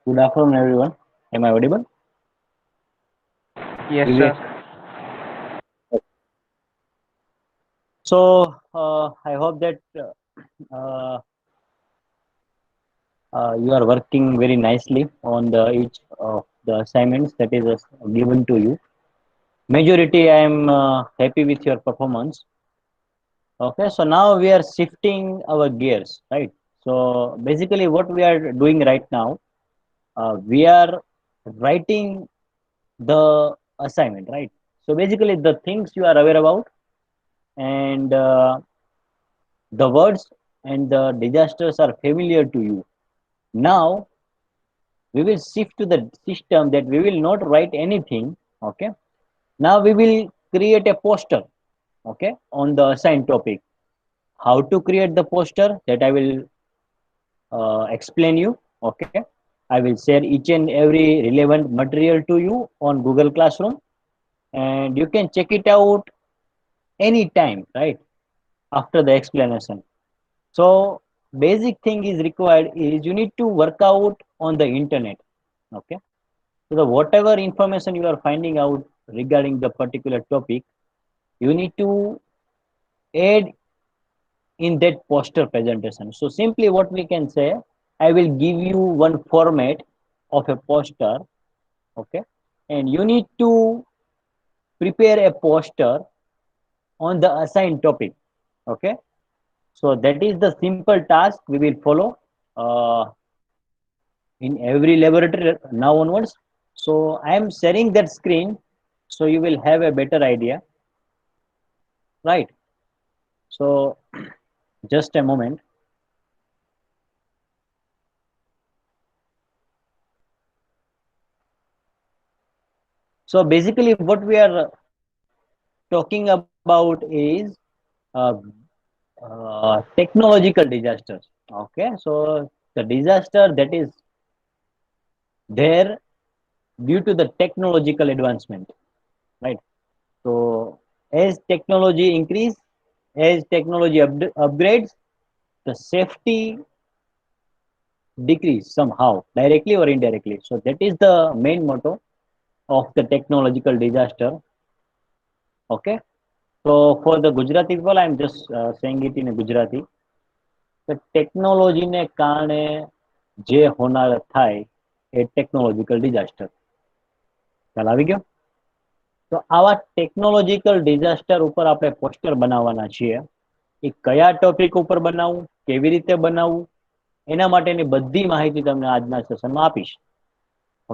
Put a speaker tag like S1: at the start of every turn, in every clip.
S1: Good afternoon, everyone. Am I audible?
S2: Yes,
S1: Will
S2: sir.
S1: you- So, I hope that uh, you are working very nicely on the each of the assignments that is given to you. Majority, I am happy with your performance. Okay, so now we are shifting our gears, right? So, basically, what we are doing right now, we are writing the assignment, right? So, basically, the things you are aware about and the words and the disasters are familiar to you. Now we will shift to the system that we will not write anything. Okay. Now we will create a poster. Okay. On the assigned topic. How to create the poster that I will explain you. Okay. I will share each and every relevant material to you on Google Classroom, and you can check it out anytime, right? After the explanation. So basic thing is required is you need to work out on the internet. Okay. So the whatever information you are finding out regarding the particular topic, you need to add in that poster presentation. So simply what we can say, I will give you one format of a poster. Okay. And you need to prepare a poster on the assigned topic. Okay. So that is the simple task we will follow. In every laboratory now onwards. So I am sharing that screen so you will have a better idea, right? So just a moment. So basically what we are talking about is uh, technological disasters. Okay, so the disaster that is there due to the technological advancement, right? So as technology increase, as technology upgrades, the safety decrease somehow, directly or indirectly. So that is the main motto of the technological disaster. Okay. So for the Gujarati people, I'm just saying it in a Gujarati. The ટેકનોલોજીને કારણે જે હોનાર થાય એ technological disaster. ખ્યાલ આવી ગયો? તો આવા technological disaster ઉપર આપણે પોસ્ટર બનાવવાના છીએ. એ કયા ટોપિક ઉપર બનાવવું, કેવી રીતે બનાવવું, એના માટેની બધી માહિતી તમને આજના સેશનમાં આપીશ.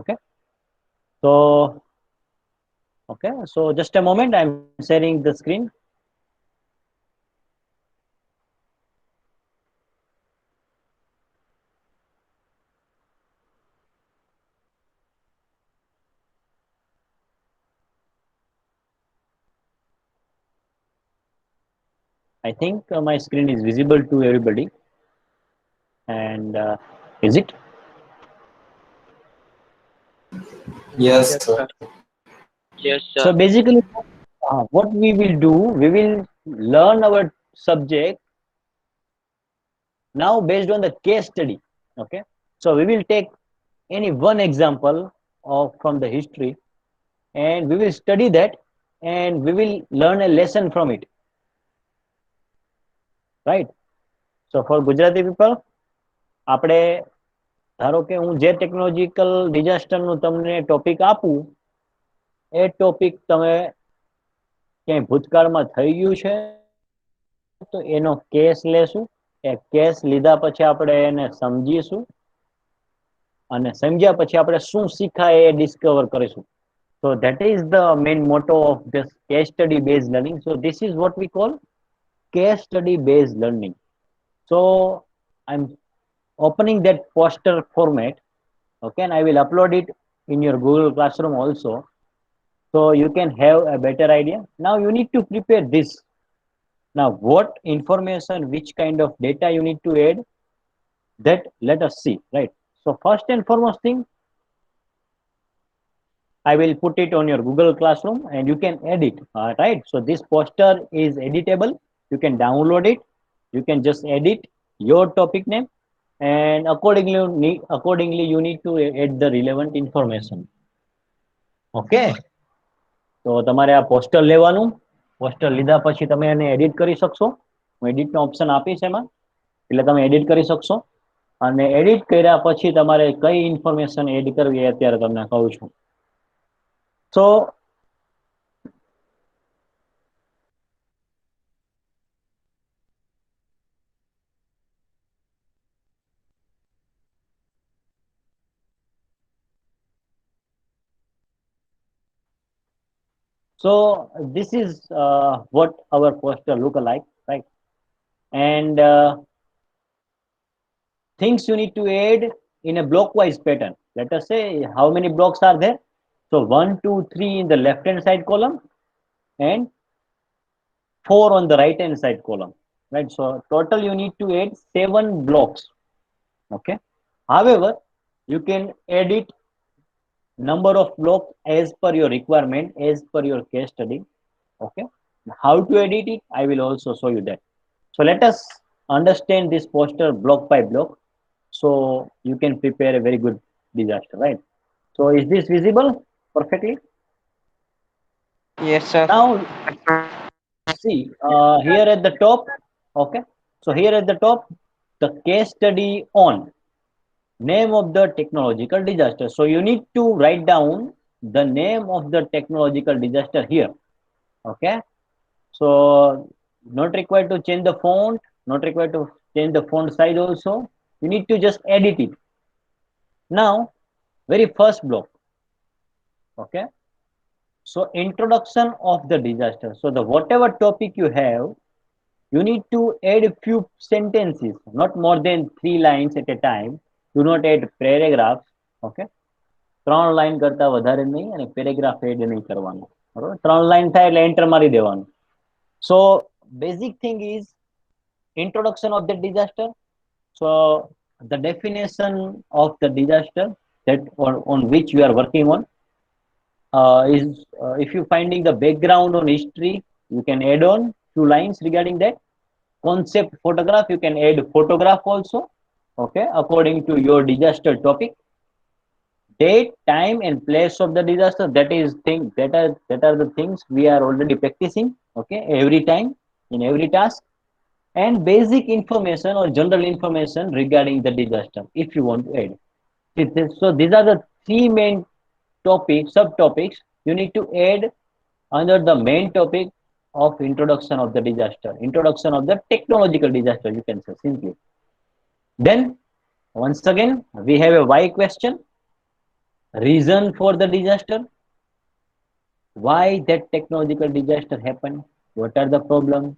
S1: ઓકે, તો okay, so just a moment, I'm sharing the screen. I think my screen is visible to everybody. And is it?
S2: Yes,
S3: Yes,
S2: sir.
S3: sir. Yes,
S1: So
S3: sir.
S1: basically, what we will do, we will learn our subject now based on the case study. Okay. So we will take any one example of from the history, and we will study that, and we will learn a lesson from it. Right. So for Gujarati people, આપણે ધારો કે હું જે technological ડિઝાસ્ટરનું તમને topic આપું, એ topic તમે ક્યાંય ભૂતકાળમાં થઈ ગયું છે તો એનો કેસ લેશું. એ કેસ લીધા પછી આપણે એને સમજીશું અને સમજ્યા પછી આપણે શું શીખાય એ ડિસ્કવર કરીશું. So that is the main motto of this case study based learning. So this is what we call case study based learning. So I'm opening that poster format. Okay, and I will upload it in your Google Classroom also, so you can have a better idea. Now you need to prepare this. Now what information, which kind of data you need to add, that let us see, right? So first and foremost thing, I will put it on your Google Classroom and you can edit. Right. So this poster is editable. You can download it. You can just edit your topic name and accordingly you need to add the relevant information. Okay, તો તમારે આ poster લેવાનું, poster લીધા પછી તમે એને edit કરી શકશો. હું એડિટનો ઓપ્શન આપીશ એમાં, એટલે તમે એડિટ કરી શકશો. અને એડિટ કર્યા પછી તમારે કઈ ઇન્ફોર્મેશન એડ કરવી એ અત્યારે તમને કહું છું. સો So this is what our poster look like, right? And things you need to add in a blockwise pattern. Let us say how many blocks are there. So 1, 2, 3 in the left hand side column and 4 on the right hand side column, right? So total you need to add 7 blocks. Okay. However, you can edit number of blocks as per your requirement, as per your case study. Okay, how to edit it, I will also show you that. So let us understand this poster block by block, so you can prepare a very good disaster, right? So is this visible perfectly?
S3: Yes, sir.
S1: Now see here at the top. Okay, so here at the top, the case study on name of the technological disaster. So you need to write down the name of the technological disaster here. Okay, so not required to change the font, not required to change the font size also. You need to just edit it. Now, very first block. Okay. So introduction of the disaster. So the whatever topic you have, you need to add a few sentences, not more than 3 lines at a time. Do not add paragraphs. Okay. 3 line કરતા વધારે નહીં અને paragraph add નહીં કરવાનું. બરોબર, 3 line થાય એટલે enter મારી દેવાનું. So basic thing is introduction of the disaster. So the definition of the disaster that on which you are working on is if you finding the background on history, you can add on 2 lines regarding that. Concept photograph, you can add photograph also. Okay, according to your disaster topic. Date, time, and place of the disaster. That are the things we are already practicing. Okay, every time in every task. And basic information or general information regarding the disaster if you want to add. So these are the 3 main topics, subtopics you need to add under the main topic of introduction of the disaster, introduction of the technological disaster, you can say simply. Then once again we have a why question, reason for the disaster, why that technological disaster happened, what are the problems.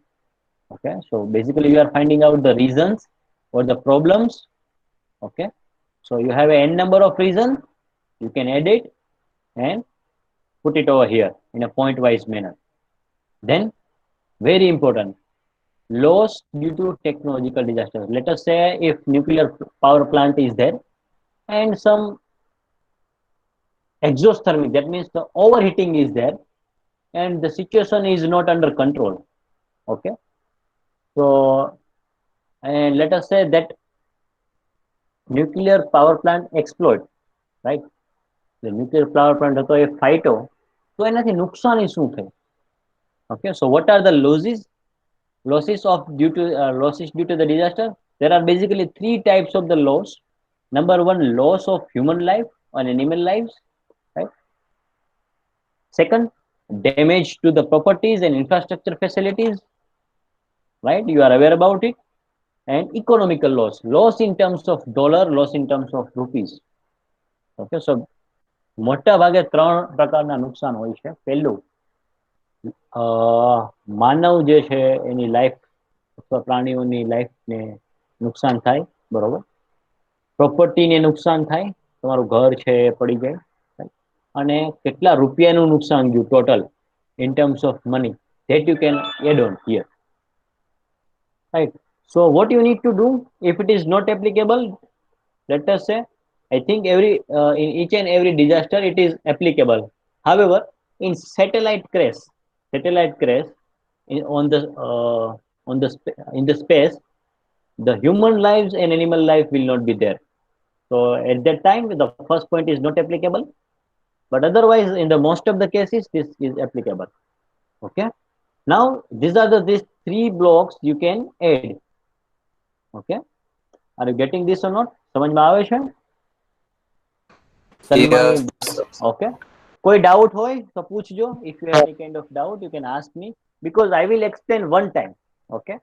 S1: Okay, so basically you are finding out the reasons or the problems. Okay, so you have n number of reasons, you can add it and put it over here in a point wise manner. Then very important, loss due to technological disasters. Let us say if nuclear power plant is there and some exothermic, that means the overheating is there and the situation is not under control. Okay, so and let us say that nuclear power plant exploit, right? The nuclear power plant હતો એ ફાઈટો તો એનાથી નુકસાની શું થઈ? Okay, so what are the losses due to the disaster? There are basically 3 types of the loss. Number 1, loss of human life and animal lives, right? Second, damage to the properties and infrastructure facilities, right? You are aware about it. And economical loss in terms of dollar, loss in terms of rupees. Okay, so મોટા ભાગે 3 પ્રકારના નુકસાન હોય છે. પહેલું માનવ જે છે એની life અથવા પ્રાણીઓની લાઈફને નુકસાન થાય, બરોબર. પ્રોપર્ટીને નુકસાન થાય, તમારું ઘર છે એ પડી જાય, અને કેટલા રૂપિયાનું નુકસાન ગયું total in terms of money, that you can add on here, right? So what you need to do, if it is not applicable, let us say I think in each and every disaster it is applicable. However, in satellite crash in, on the in the space, The human lives and animal life will not be there. So at that time, the first point is not applicable. But otherwise, in the most of the cases, this is applicable. Okay. Now, these are these three blocks you can add. Okay. Are you getting this or not? समझ में આવે છે? તન્મય,
S2: Yes.
S1: okay. કોઈ doubt હોય તો પૂછજો. If you have any kind of doubt, you can ask me because I will explain one time. Okay.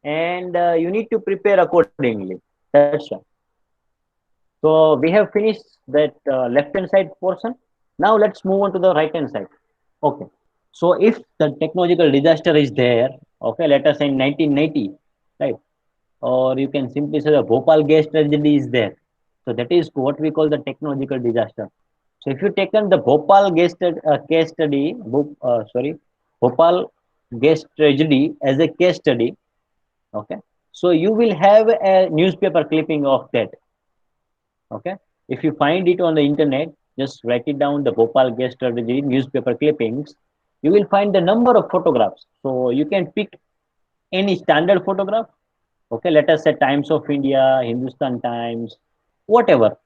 S1: And you need to prepare accordingly. That's why. So we have finished that left hand side portion. Now let's move on to the right hand side. Okay. So if the technological disaster is there, okay, let us say in 1990, right? Or you can simply say the Bhopal gas tragedy is there. So that is what we call the technological disaster. So if you taken the Bhopal case study, Bhopal gas tragedy as a case study, okay. So you will have a newspaper clipping of that. Okay. If you find it on the internet, just write it down, the Bhopal gas tragedy newspaper clippings. You will find the number of photographs. So you can pick any standard photograph. Okay, let us say Times of India, Hindustan Times, whatever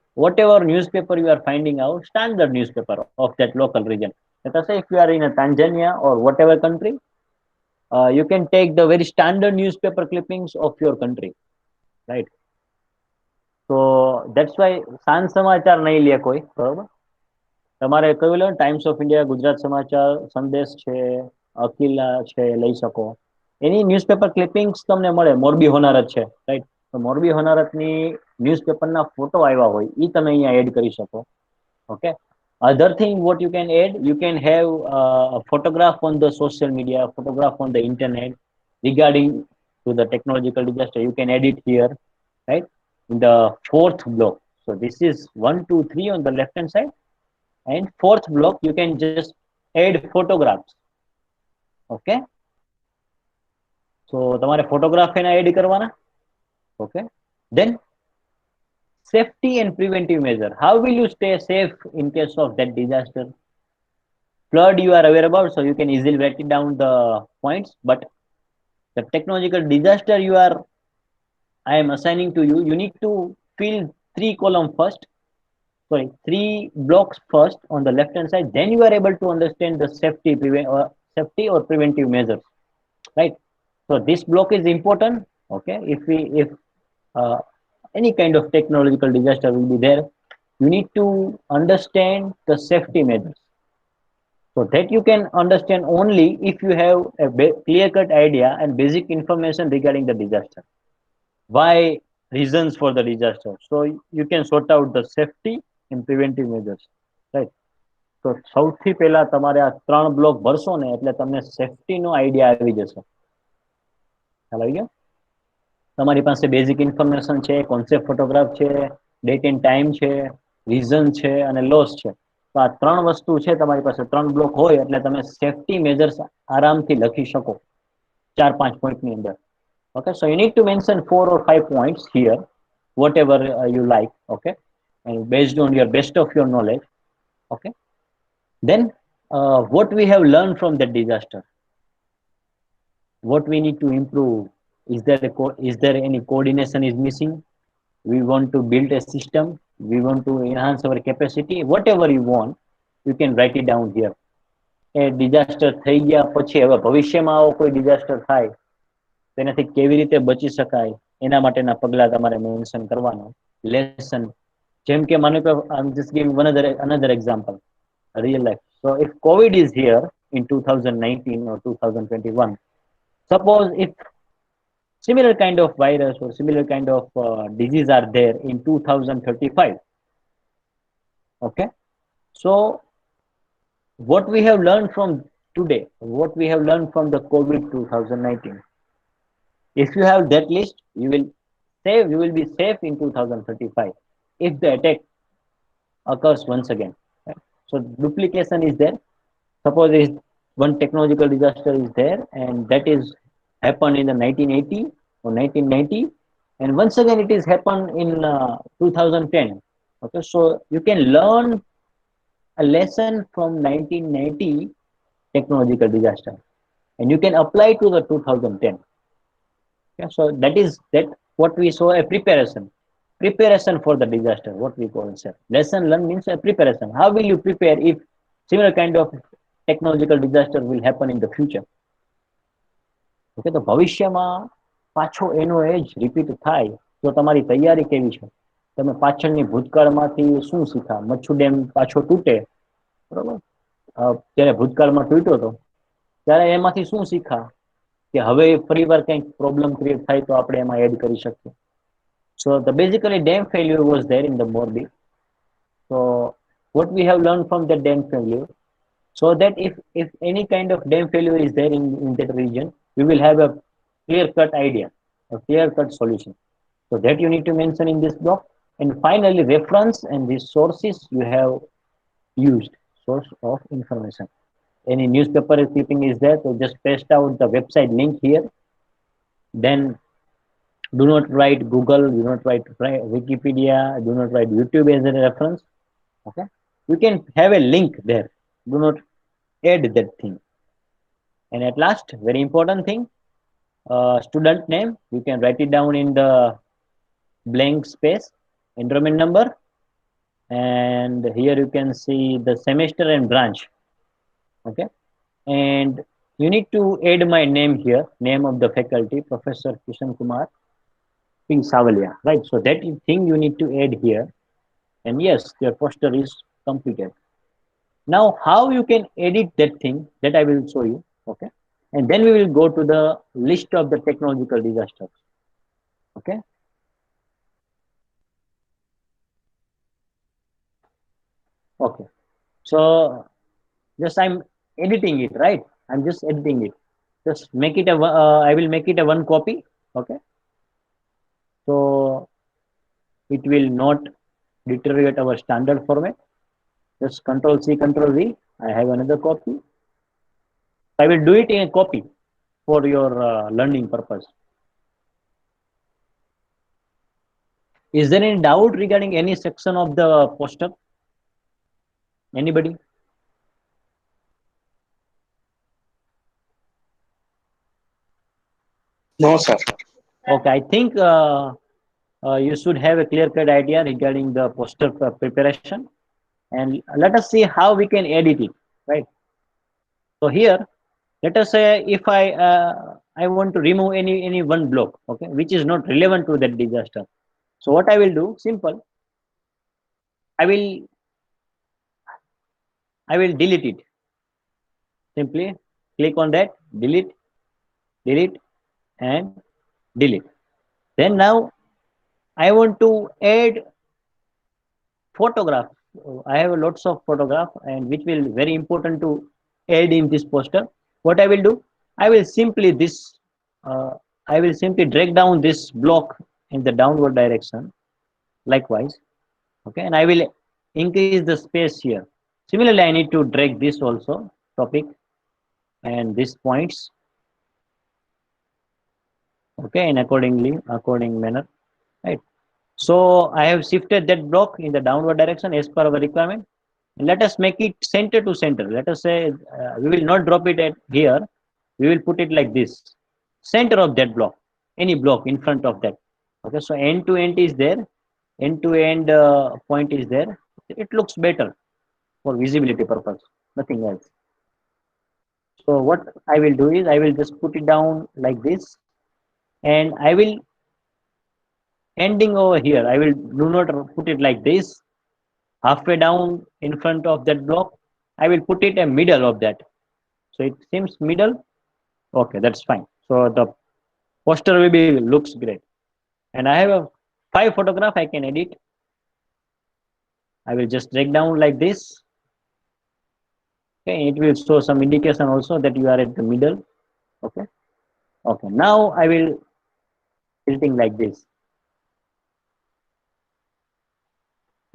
S1: newspaper you are finding out, standard newspaper of that local region. Let us say if you are in a Tanzania or whatever country, you can take the very standard newspaper clippings of your country, right? So that's why સાંજ સમાચાર નહીં લે કોઈ, બરોબર? તમારે કયું લો, times of India, Gujarat સમાચાર, સંદેશ છે, અખિલા છે, લઈ શકો. એની ન્યૂઝપેપર ક્લિપિંગ્સ તમને મળે. મોરબી હોનારત છે, રાઈટ? તો મોરબી હોનારતની ન્યૂઝપેપરના ફોટો આવ્યા હોય એ તમે અહીંયા એડ કરી શકો. Okay. Other thing what you can add, you can have a photograph on the social media, photograph on the internet regarding to the technological disaster. You can edit here, right? In the fourth block. So this is 1, 2, 3 on the left hand side. And fourth block, you can just add photographs. Okay. So તમારે photograph એના add કરવાના. Okay. Then safety and preventive measure. How will you stay safe in case of that disaster? Flood you are aware about, so you can easily write it down the points. But the technological disaster I am assigning to you, you need to fill three column first. Sorry, three blocks first on the left hand side. Then you are able to understand the safety or preventive measures, right? So this block is important. Okay, if uh, any kind of technological disaster will be there, you need to understand the safety measures. So that you can understand only if you have a clear cut idea and basic information regarding the disaster. Why, reasons for the disaster. So you can sort out the safety and preventive measures, right? તો સૌથી પહેલા તમારે આ ત્રણ block ભરશો ને એટલે તમને સેફટીનો idea આવી જશે. ખ્યાલ આવી ગયો? તમારી પાસે બેઝિક ઇન્ફોર્મેશન છે, કોન્સેપ્ટ ફોટોગ્રાફ છે, ડેટ એન્ડ ટાઈમ છે, રીઝન છે અને લોસ છે. તો આ ત્રણ વસ્તુ છે તમારી પાસે, ત્રણ બ્લોક હોય એટલે તમે સેફટી મેજર્સ આરામથી લખી શકો 4-5 પોઈન્ટની અંદર. Okay, so you need to mention 4 or 5 points here, whatever you like. Okay, and based on your best of your knowledge. Okay, then what we have learned from that disaster, what we need to improve. Is there any coordination is missing? We want to build a system, we want to enhance our capacity, whatever you want, you can write it down here. A disaster થઈ ગયા પછી હવે ભવિષ્યમાં આવો કોઈ disaster થાય તેનાથી કેવી રીતે બચી શકાય એના માટેના પગલા તમારે મેન્શન કરવાના. લેસન, જેમ કે માનો કે I'm just giving another example, real life. So if COVID is here in 2019 or 2021, suppose if similar kind of virus or similar kind of disease are there in 2035. Okay, so what we have learned from today, what we have learned from the COVID 2019, if you have that list, you will be safe in 2035 if the attack occurs once again, right? So duplication is there. Suppose one technological disaster is there and that is happened in the 1980 or 1990, and once again it is happened in 2010. Okay, so you can learn a lesson from 1990 technological disaster and you can apply to the 2010. Okay, so that is that. What we saw, a preparation for the disaster, what we call it. Lesson learned means a preparation. How will you prepare if similar kind of technological disaster will happen in the future? Okay, તો ભવિષ્યમાં પાછો એનો એજ repeat થાય તો તમારી તૈયારી કેવી છે? તમે પાછળની ભૂતકાળમાંથી શું શીખા? મચ્છુ ડેમ પાછો તૂટે, બરોબર, ત્યારે ભૂતકાળમાં તૂટ્યો હતો ત્યારે એમાંથી શું શીખા કે હવે ફરીવાર કંઈક પ્રોબ્લેમ ક્રિએટ થાય તો આપણે એમાં એડ કરી શકીએ. So the basically dam failure was there in the Morbi. So what we have learned from the dam failure, so that if any kind of dam failure is there in that region, we will have a clear cut idea, a clear cut solution. So that you need to mention in this block. And finally, reference and resources you have used, source of information. Any newspaper clipping is there, so just paste out the website link here. Then do not write Google, do not write Wikipedia, do not write YouTube as a reference. Okay, you can have a link there, do not add that thing. And at last, very important thing, student name, you can write it down in the blank space, enrollment number, and here you can see the semester and branch. Okay, and you need to add my name here, name of the faculty, Professor Kishan Kumar P. Savalia, right? So that thing you need to add here, and yes, your poster is completed. Now how you can edit that thing, that I will show you. Okay, and then we will go to the list of the technological disasters. Okay, okay, so just I'm editing it, right? I'm just editing it. Just make it a I will make it a one copy. Okay, so it will not deteriorate our standard format. Just Control C, Control V. I have another copy. I will do it in a copy for your learning purpose. Is there any doubt regarding any section of the poster? Anybody?
S2: No, sir.
S1: Okay, I think you should have a clear-cut idea regarding the poster preparation, and let us see how we can edit it, right? So here, let us say if I want to remove any one block, okay, which is not relevant to that disaster. So what I will do, simple, I will delete it. Simply click on that, delete, delete, and delete. Then now I want to add photograph. I have lots of photograph, and which will very important to add in this poster. What I will do, I will simply this I will simply drag down this block in the downward direction, likewise. Okay, and I will increase the space here. Similarly, I need to drag this also, topic, and these points, okay, in according manner, right? So I have shifted that block in the downward direction as per our requirement. And let us make it center to center. Let us say we will not drop it at here. We will put it like this, center of that block, any block in front of that. Okay, so end to end is there, end to end point is there. It looks better for visibility purpose, nothing else. So what I will do is I will just put it down like this, and I will ending over here. I will do not put it like this, halfway down in front of that block. I will put it a middle of that. So it seems middle. Okay, that's fine. So the poster will be looks great. And I have a 5 photograph I can edit. I will just drag down like this. Okay, it will show some indication also that you are at the middle. Okay. Okay, now I will editing like this.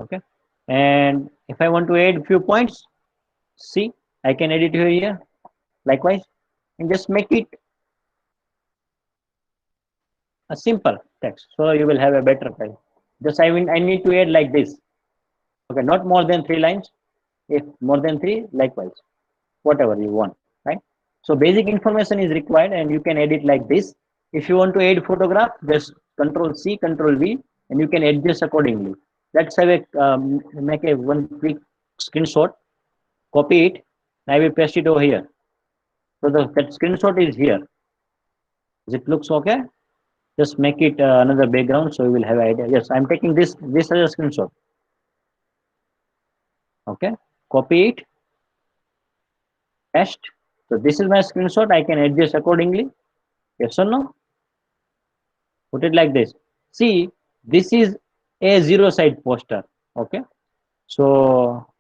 S1: Okay, and if I want to add few points, see, I can edit here likewise, and just make it a simple text, so you will have a better time. Just I need to add like this. Okay, not more than 3 lines. If more than 3, likewise, whatever you want, right? So basic information is required, and you can edit like this. If you want to add photograph, just Control C, Control V, and you can adjust accordingly. Let's have a make a one quick screenshot, copy it, and I will paste it over here. So that screenshot is here. Does it looks okay? Just make it another background so you will have an idea. Yes, I'm taking this as a screenshot. Okay, copy it, paste. So this is my screenshot. I can adjust accordingly. Yes or no? Put it like this. See, this is a zero side poster. Okay. So,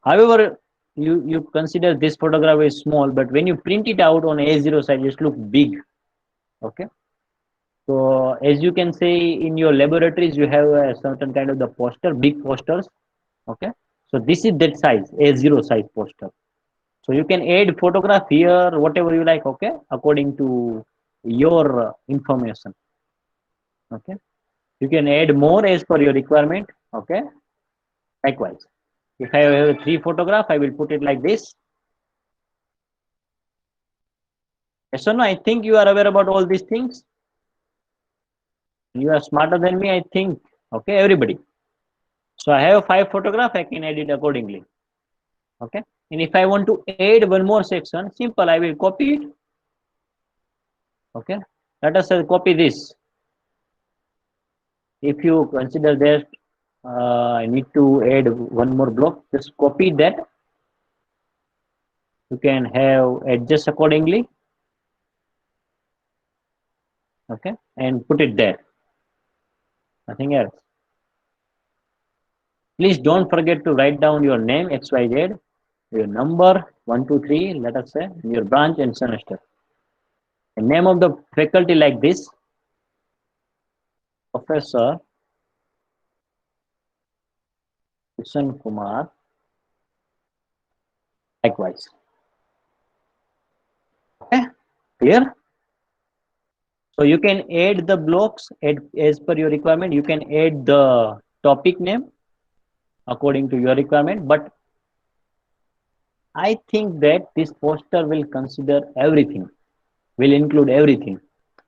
S1: however, you consider this photograph is small, but when you print it out on A0 side, it looks big. Okay. So, as you can say in your laboratories, you have a certain kind of the poster, big posters. Okay. So, this is that size, A0 size poster. So, you can add photograph here, whatever you like. Okay. According to your information. Okay. You can add more as per your requirement. Okay. Likewise. If I have three photograph, I will put it like this. Yes or no? I think you are aware about all these things. You are smarter than me, I think. Okay, everybody. So I have five photograph, I can edit accordingly. Okay. And if I want to add one more section, simple, I will copy it. Okay. Let us copy this. If you consider that I need to add one more block, just copy that. You can have adjust accordingly. Okay. And put it there. Nothing else. Please don't forget to write down your name, XYZ, your number, 123, let us say, your branch and semester. The name of the faculty like this, Professor Kishan Kumar, likewise. Okay, clear? So you can add the blocks as per your requirement. You can add the topic name according to your requirement, but I think that this poster will consider everything, will include everything.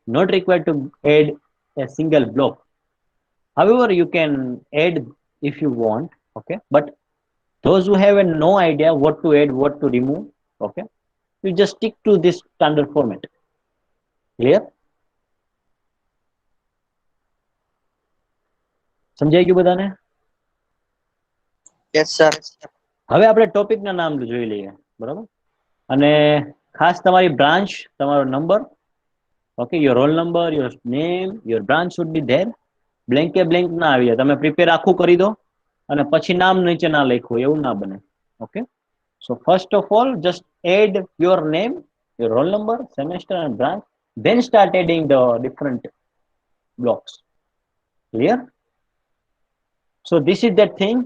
S1: Not required to add a single block. However, you can add if you want, okay? But those who have no idea what to add, what to remove, okay? You just stick to this standard format. Clear? સમજાઈ ગયું બધાને?
S3: Yes, sir.
S1: હવે આપણે ટોપિકના નામ જોઈ લઈએ, બરાબર? અને ખાસ તમારી બ્રાન્ચ, તમારો number, okay, your roll number, your name, your branch should be there. બ્લેન્કે બ્લેન્ક ના આવી જાય. તમે પ્રિપેર આખું કરી દો અને પછી નામ નીચે ના લખ્યું, એવું ના બને. Okay. So first of all, just add your name, your roll number, semester and branch, then start adding the different blocks. Clear? So this is that thing.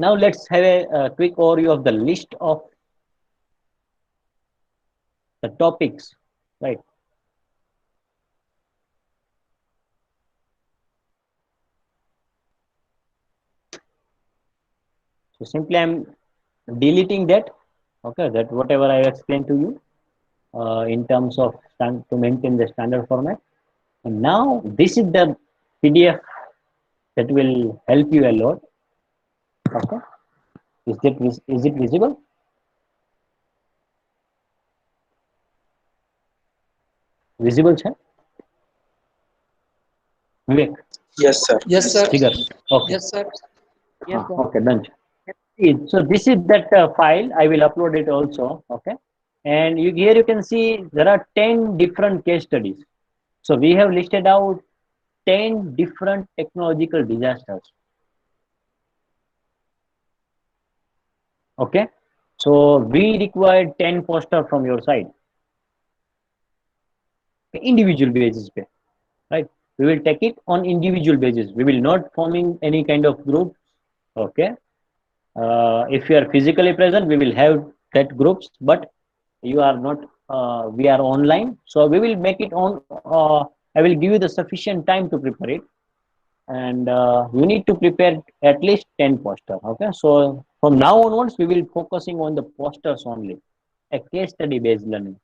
S1: Now let's have a quick overview of the list of the topics, right? So simply I'm deleting that, okay, that whatever I explained to you in terms of to maintain the standard format. And now this is the PDF that will help you a lot. Okay, is it visible? Visible છે? વિવેક?
S2: Yes, sir.
S3: Yes, sir.
S1: Figure. Okay.
S3: Yes, sir. Yes, sir.
S1: Okay, done. So this is that file. I will upload it also. Okay, and here you can see there are 10 different case studies. So we have listed out 10 different technological disasters. Okay, so we required 10 poster from your side, individual basis, right? We will take it on individual basis. We will not forming any kind of group. Okay, if you are physically present, we will have that groups, but you are not. We are online, so we will make it on. I will give you the sufficient time to prepare it, and you need to prepare at least 10 poster. Okay, so from now onwards, we will focusing on the posters only, a case study based learning.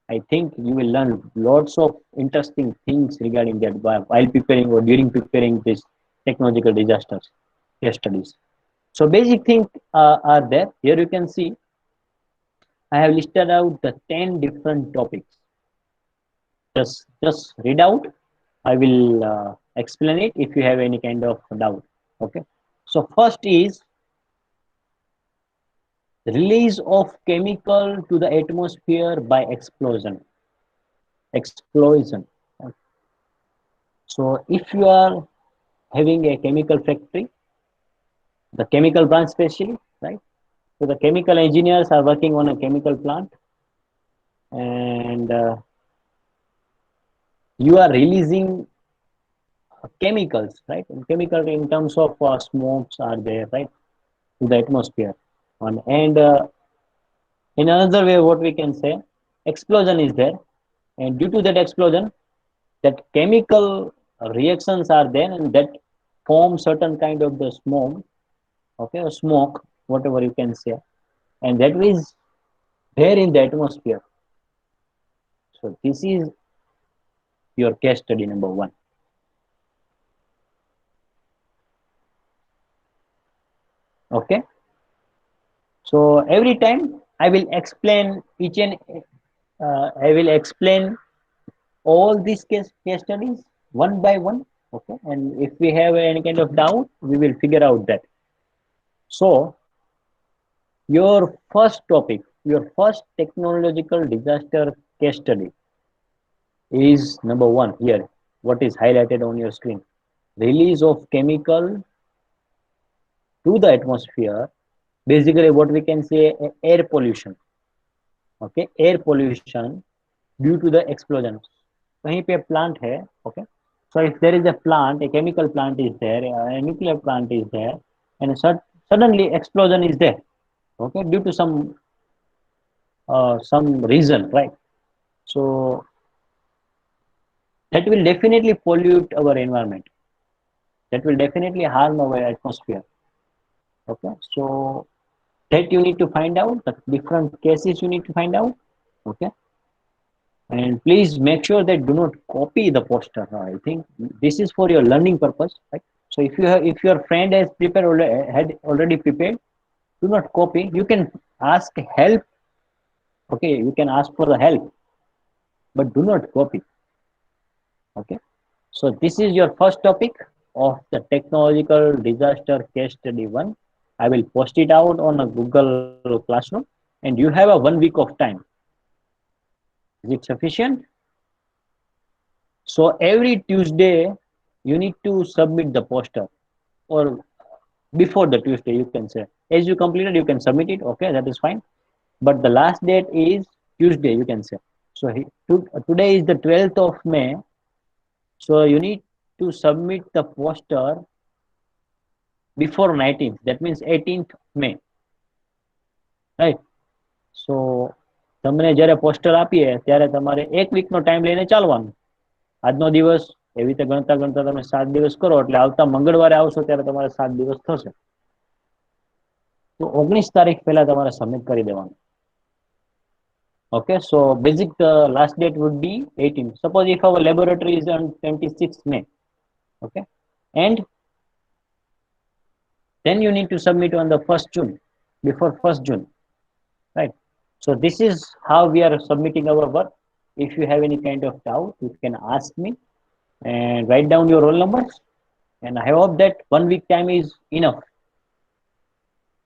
S1: I think you will learn lots of interesting things regarding that while preparing or during preparing this technological disasters case studies. So basic things are there. Here you can see I have listed out the 10 different topics. Just read out. I will explain it if you have any kind of doubt. Okay. So first is release of chemical to the atmosphere by explosion. Explosion. So if you are having a chemical factory, the chemical branch specially, right? So the chemical engineers are working on a chemical plant, and you are releasing chemicals, right? And chemical in terms of smokes are there, right, to the atmosphere. And in another way, what we can say, explosion is there, and due to that explosion, that chemical reactions are there, and that form certain kind of the smoke, okay, or smoke, whatever you can say, and that is there in the atmosphere. So this is your case study number one. Okay. So every time I will explain each and I will explain all these case studies one by one. Okay. And if we have any kind of doubt, we will figure out that. So your first topic, your first technological disaster case study is number one here. What is highlighted on your screen? Release of chemical to the atmosphere. Basically, what we can say, air pollution. Okay, air pollution due to the explosion. कहीं पे plant है, okay. So if there is a plant, a chemical plant is there, a nuclear plant is there, and suddenly explosion is there, okay, due to some reason, right? So that will definitely pollute our environment. That will definitely harm our atmosphere. Okay, so that you need to find out the different cases you need to find out. Okay, and please make sure that do not copy the poster. I think this is for your learning purpose, right? So if your friend has prepared already, had already prepared, do not copy. You can ask help. Okay, you can ask for the help, but do not copy. Okay, so this is your first topic of the technological disaster case study one. I will post it out on a Google Classroom, and you have a 1 week of time. Is it sufficient? So every Tuesday, you need to submit the poster, or before the Tuesday, you can say. As you completed, you can submit it. Okay, that is fine. But the last date is Tuesday, you can say. So today is the 12th of May. So you need to submit the poster before 19th. That means 18th May. Right? So તમને જ્યારે poster આપીએ ત્યારે તમારે એક વીકનો time લઈને ચાલવાનું. આજનો દિવસ એવી રીતે ગણતા ગણતા તમે 7 દિવસ કરો એટલે આવતા મંગળવારે આવશો ત્યારે તમારે 7 દિવસ થશે. તો 19 તારીખ પહેલા તમારે સબમિટ કરી દેવાનું. Okay, so basic last date would be 18. Suppose if our laboratory is on 26th May, okay, and then you need to submit on the 1st June, before 1st June, right? So this is how we are submitting our work. If you have any kind of doubt, you can ask me and write down your roll numbers. And I hope that 1 week time is enough.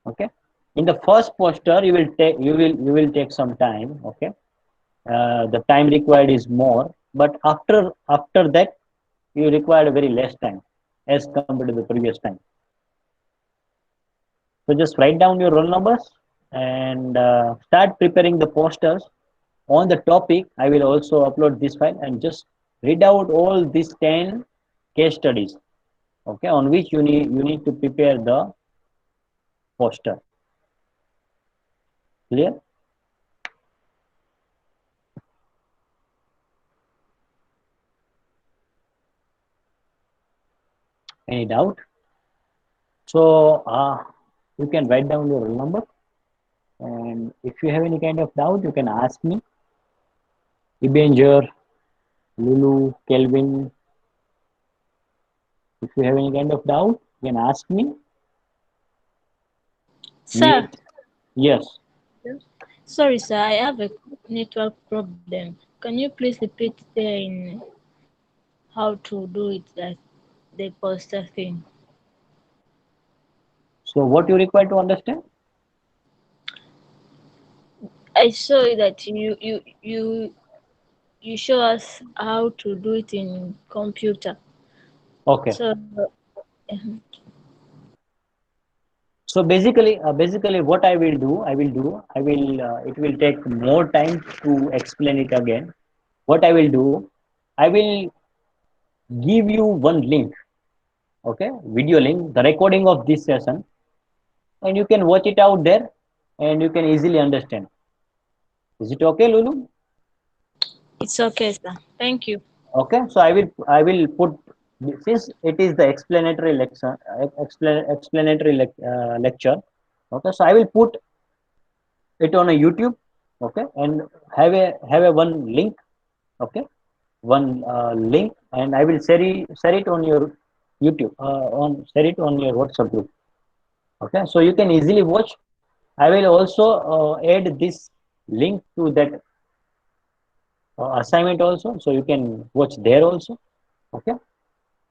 S1: Okay. In the first poster, you will take some time. Okay. The time required is more, but after that, you require very less time as compared to the previous time. So just write down your roll numbers and start preparing the posters on the topic. I will also upload this file and just read out all these 10 case studies, okay, on which you need to prepare the poster. Clear? Any doubt? So you can write down your roll number, and if you have any kind of doubt, you can ask me. Ibenger, Lulu, Kelvin, if you have any kind of doubt, you can ask me.
S3: Sir,
S1: Yes.
S3: sorry, sir, I have a network problem. Can you please repeat there in how to do it, like the poster thing?
S1: So what you require to understand?
S3: I saw that you show us how to do it in computer.
S1: Okay.
S3: So
S1: So basically, what I will do, it will take more time to explain it again. What I will do, I will give you one link, okay, video link, the recording of this session, and you can watch it out there, and you can easily understand. Is it okay, Lulu?
S3: it's okay, sir. Thank you.
S1: Okay, so I will put, since it is the explanatory lecture, lecture. Okay, so I will put it on a YouTube. Okay, and have a one link. Okay, one link, and I will share it on your YouTube, share it on your WhatsApp group. Okay, so you can easily watch. I will also add this link to that assignment also, so you can watch there also. Okay,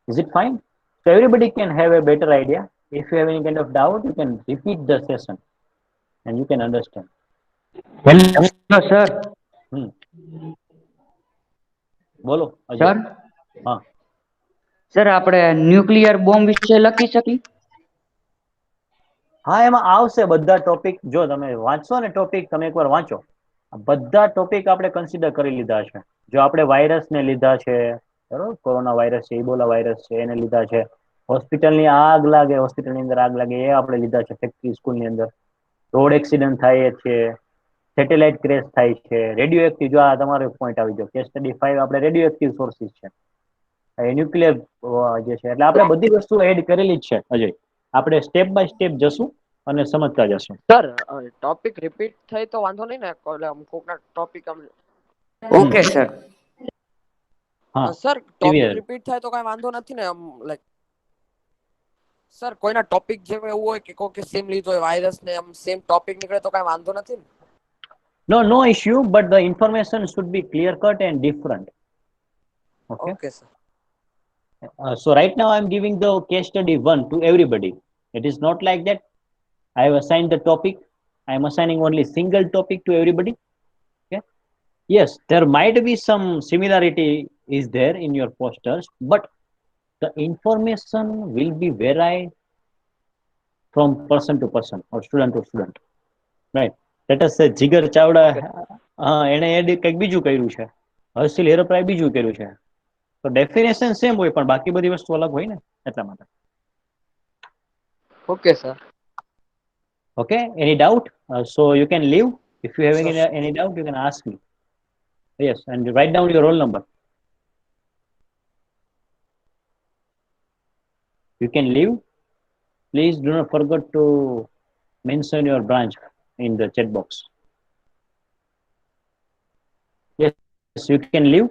S1: is it fine? So everybody can have a better idea. If you have any kind of doubt, you can repeat the session and you can understand.
S4: Hello sir.
S1: Hmm. બોલો Ajay.
S4: Sir
S1: હા.
S4: Sir આપણે nuclear bomb વિશે લખી શકી?
S1: હા, એમાં આવશે બધા ટોપિક. જો તમે વાંચશો ને ટોપિક, તમે એકવાર વાંચો, બધા ટોપિક આપણે કન્સિડર કરી લીધા છે. જો આપણે વાયરસને લીધા છે, બરોબર, કોરોના વાયરસ છે, ઇબોલા વાયરસ છે, એને લીધા છે. હોસ્પિટલની આગ લાગે, હોસ્પિટલની અંદર આગ લાગે, એ આપણે લીધા છે. ફેક્ટરી, સ્કૂલની અંદર રોડ એક્સિડન્ટ થાય છે, સેટેલાઇટ ક્રેશ થાય છે, રેડિયો એક્ટિવ. જો આ તમારો પોઈન્ટ આવી ગયો, કેસ સ્ટડી 5 આપણે રેડિયો એક્ટિવ સોર્સિસ છે, ન્યુક્લિયર જે છે, એટલે આપણે બધી વસ્તુ એડ કરેલી જ છે અજય. આપણે સ્ટેપ બાય સ્ટેપ જશું અને સમજતા જશું.
S5: સર ટોપિક રિપીટ થાય તો વાંધો નહીં ને? એટલે કોકના ટોપિક
S4: ઓકે સર.
S1: હા,
S5: સર ટોપિક
S1: ક્લિયર.
S5: રિપીટ થાય તો કઈ વાંધો નથી ને? લાઈક સર કોઈના ટોપિક જેવું એવું હોય કે કોઈ સેમ લીધો હોય વાયરસ ને એમ સેમ ટોપિક નીકળે તો કઈ વાંધો નથી ને?
S1: No issue, but the information should be clear cut and different. Okay.
S5: Okay sir.
S1: So right now I'm giving the case study 1 to everybody. It is not like that. I have assigned the topic. I am assigning only single topic to everybody. Okay. Yes, there might be some similarity is there in your posters, but the information will be varied from person to person or student to student. Right. Let us say જીગર ચાવડા, એને add કંઈક બીજું કર્યું છે, હર્ષિલ હેરોપ્રાય બીજું કર્યું છે. તો definition same હોય, પણ બાકી બધી વસ્તુ અલગ હોય ને, એટલા માટે.
S5: Okay sir.
S1: Okay, any doubt? So you can leave. If you have
S5: Sure.
S1: any doubt, you can ask me. Yes, and write down your roll number. You can leave. Please do not forget to mention your branch in the chat box. Yes, you can leave,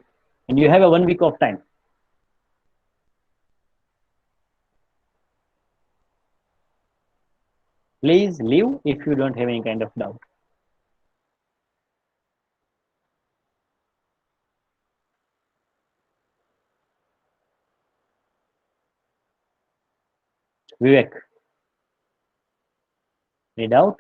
S1: and you have a 1 week of time. Please leave if you don't have any kind of doubt. Vivek, any doubt?